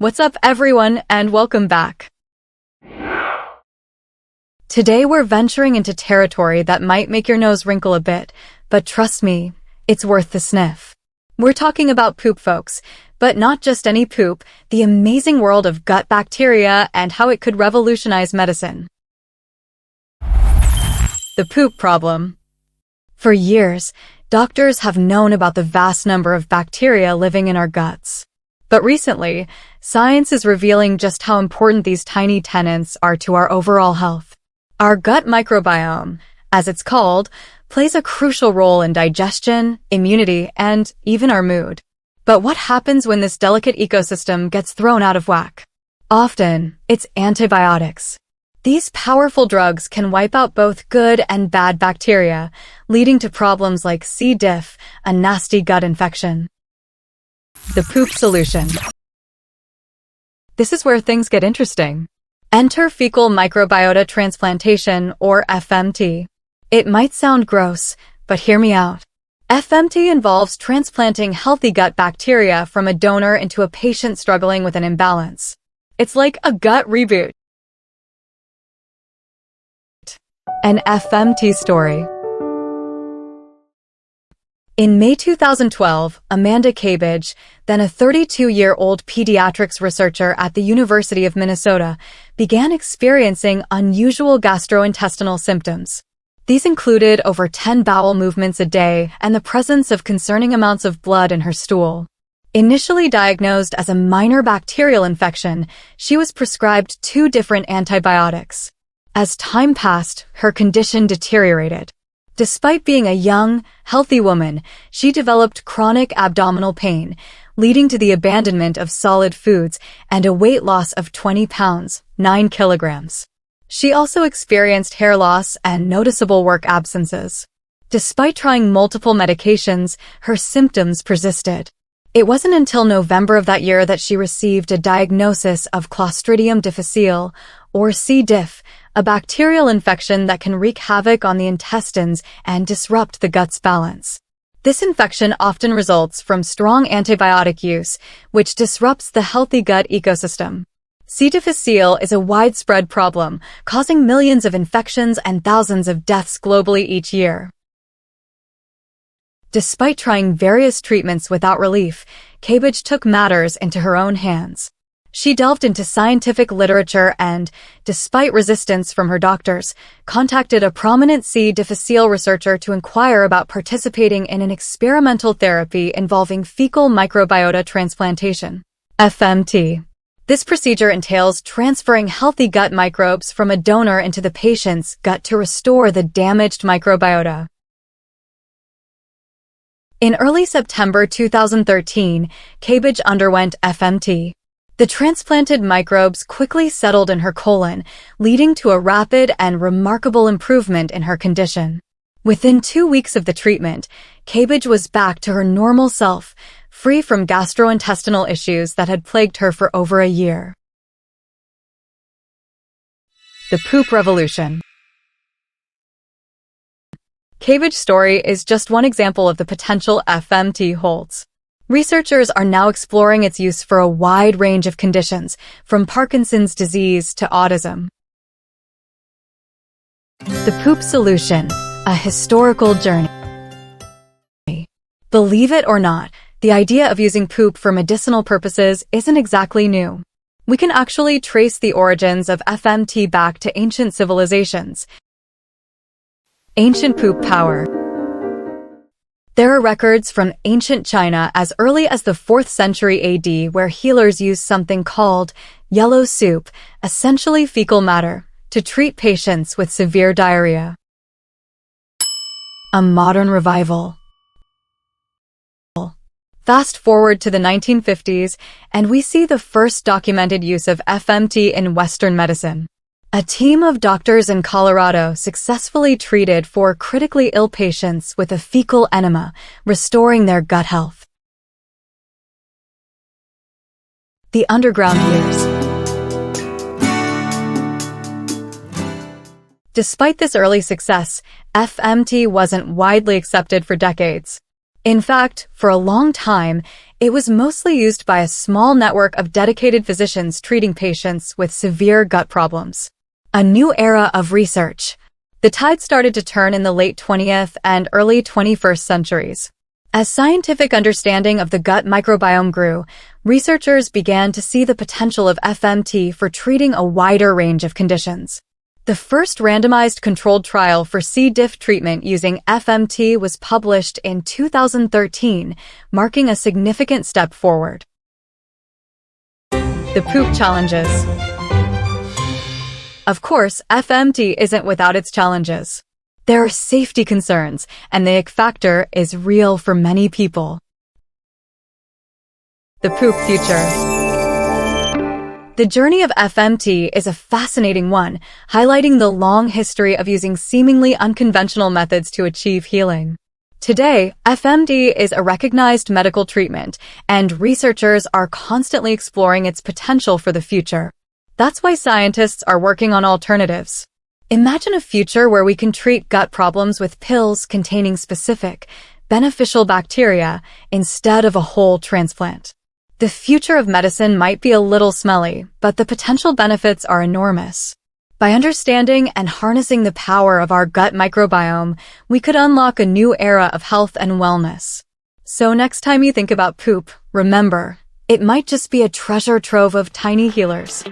What's up, everyone, and welcome back. Today we're venturing into territory that might make your nose wrinkle a bit, but trust me, it's worth the sniff. We're talking about poop, folks, but not just any poop, the amazing world of gut bacteria and how it could revolutionize medicine. The poop problem. For years, doctors have known about the vast number of bacteria living in our guts. But recently, science is revealing just how important these tiny tenants are to our overall health. Our gut microbiome, as it's called, plays a crucial role in digestion, immunity, and even our mood. But what happens when this delicate ecosystem gets thrown out of whack? Often, it's antibiotics. These powerful drugs can wipe out both good and bad bacteria, leading to problems like C. diff, a nasty gut infection. The poop solution. This is where things get interesting. Enter fecal microbiota transplantation, or FMT. It might sound gross, but hear me out. FMT involves transplanting healthy gut bacteria from a donor into a patient struggling with an imbalance. It's like a gut reboot. An FMT story. In May 2012, Amanda Kabage, then a 32-year-old pediatrics researcher at the University of Minnesota, began experiencing unusual gastrointestinal symptoms. These included over 10 bowel movements a day and the presence of concerning amounts of blood in her stool. Initially diagnosed as a minor bacterial infection, she was prescribed 2 different antibiotics. As time passed, her condition deteriorated. Despite being a young, healthy woman, she developed chronic abdominal pain, leading to the abandonment of solid foods and a weight loss of 20 pounds, 9 kilograms. She also experienced hair loss and noticeable work absences. Despite trying multiple medications, her symptoms persisted. It wasn't until November of that year that she received a diagnosis of Clostridium difficile, or C. diff, a bacterial infection that can wreak havoc on the intestines and disrupt the gut's balance. This infection often results from strong antibiotic use, which disrupts the healthy gut ecosystem. C. difficile is a widespread problem, causing millions of infections and thousands of deaths globally each year. Despite trying various treatments without relief, Kabage took matters into her own hands. She delved into scientific literature and, despite resistance from her doctors, contacted a prominent C. difficile researcher to inquire about participating in an experimental therapy involving fecal microbiota transplantation, FMT. This procedure entails transferring healthy gut microbes from a donor into the patient's gut to restore the damaged microbiota. In early September 2013, Kabage underwent FMT. The transplanted microbes quickly settled in her colon, leading to a rapid and remarkable improvement in her condition. Within 2 weeks of the treatment, Kabage was back to her normal self, free from gastrointestinal issues that had plagued her for over a year. The poop revolution. Kabage's story is just one example of the potential FMT holds. Researchers are now exploring its use for a wide range of conditions, from Parkinson's disease to autism. The poop solution, a historical journey. Believe it or not, the idea of using poop for medicinal purposes isn't exactly new. We can actually trace the origins of FMT back to ancient civilizations. Ancient poop power. There are records from ancient China as early as the 4th century AD where healers used something called yellow soup, essentially fecal matter, to treat patients with severe diarrhea. A modern revival. Fast forward to the 1950s, and we see the first documented use of FMT in Western medicine. A team of doctors in Colorado successfully treated 4 critically ill patients with a fecal enema, restoring their gut health. The underground years. Despite this early success, FMT wasn't widely accepted for decades. In fact, for a long time, It was mostly used by a small network of dedicated physicians treating patients with severe gut problems. A new era of research. The tide started to turn in the late 20th and early 21st centuries. As scientific understanding of the gut microbiome grew, researchers began to see the potential of FMT for treating a wider range of conditions. The first randomized controlled trial for C. diff treatment using FMT was published in 2013, marking a significant step forward. The poop challenges. Of course, FMT isn't without its challenges. There are safety concerns, and the ick factor is real for many people. The poop future. The journey of FMT is a fascinating one, highlighting the long history of using seemingly unconventional methods to achieve healing. Today, FMT is a recognized medical treatment, and researchers are constantly exploring its potential for the future. That's why scientists are working on alternatives. Imagine a future where we can treat gut problems with pills containing specific, beneficial bacteria instead of a whole transplant. The future of medicine might be a little smelly, but the potential benefits are enormous. By understanding and harnessing the power of our gut microbiome, we could unlock a new era of health and wellness. So next time you think about poop, remember, it might just be a treasure trove of tiny healers.